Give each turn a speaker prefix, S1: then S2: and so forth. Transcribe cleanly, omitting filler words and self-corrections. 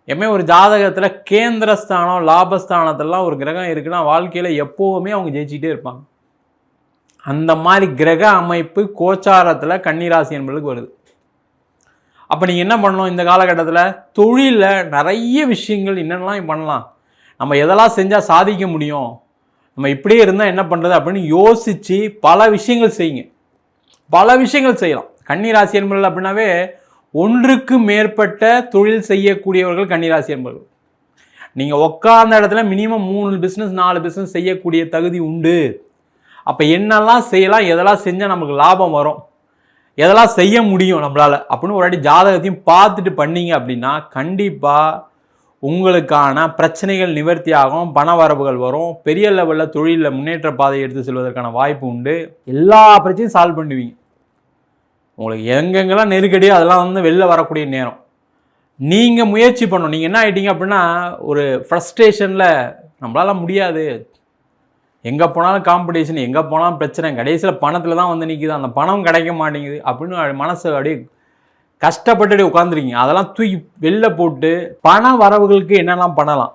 S1: எப்பவுமே ஒரு ஜாதகத்தில் கேந்திரஸ்தானம் லாபஸ்தானத்திலாம் ஒரு கிரகம் இருக்குன்னா வாழ்க்கையில் எப்போவுமே அவங்க ஜெயிச்சுக்கிட்டே இருப்பாங்க. அந்த மாதிரி கிரக அமைப்பு கோச்சாரத்தில் கன்னிராசி என்பதுக்கு வருது. அப்போ நீங்கள் என்ன பண்ணணும் இந்த காலகட்டத்தில்? தொழிலில் நிறைய விஷயங்கள் என்னென்னலாம் பண்ணலாம், நம்ம எதெல்லாம் செஞ்சால் சாதிக்க முடியும், நம்ம இப்படியே இருந்தால் என்ன பண்ணுறது அப்படின்னு யோசித்து பல விஷயங்கள் செய்யுங்க. பல விஷயங்கள் செய்யலாம். கன்னிராசி என்பவர்கள் அப்படின்னாவே ஒன்றுக்கு மேற்பட்ட தொழில் செய்யக்கூடியவர்கள் கன்னிராசி என்பவர்கள். நீங்கள் உட்கார்ந்த இடத்துல மினிமம் 3 பிஸ்னஸ் 4 பிஸ்னஸ் செய்யக்கூடிய தகுதி உண்டு. அப்போ என்னெல்லாம் செய்யலாம், எதெல்லாம் செஞ்சால் நமக்கு லாபம் வரும், எதெல்லாம் செய்ய முடியும் நம்மளால் அப்படின்னு ஒரு வாட்டி ஜாதகத்தையும் பார்த்துட்டு பண்ணீங்க அப்படின்னா கண்டிப்பாக உங்களுக்கான பிரச்சனைகள் நிவர்த்தி ஆகும், பண வரவுகள் வரும், பெரிய லெவலில் தொழிலில் முன்னேற்ற பாதையை எடுத்து செல்வதற்கான வாய்ப்பு உண்டு. எல்லா பிரச்சனையும் சால்வ் பண்ணுவீங்க. உங்களுக்கு எங்கெங்கெல்லாம் நெருக்கடியோ அதெல்லாம் வெளில வரக்கூடிய நேரம். நீங்கள் முயற்சி பண்ணணும். நீங்கள் என்ன ஆகிட்டீங்க அப்படின்னா ஒரு ஃப்ரஸ்ட்ரேஷனில் நம்மளால் முடியாது, எங்கே போனாலும் காம்படிஷன், எங்கே போனாலும் பிரச்சனை, கடைசியில் பணத்தில் தான் நிற்கிது, அந்த பணம் கிடைக்க மாட்டேங்குது அப்படின்னு மனசு அப்படியே கஷ்டப்பட்டு உட்காந்துருக்கீங்க. அதெல்லாம் தூக்கி வெளில போட்டு பண வரவுகளுக்கு என்னெல்லாம் பண்ணலாம்,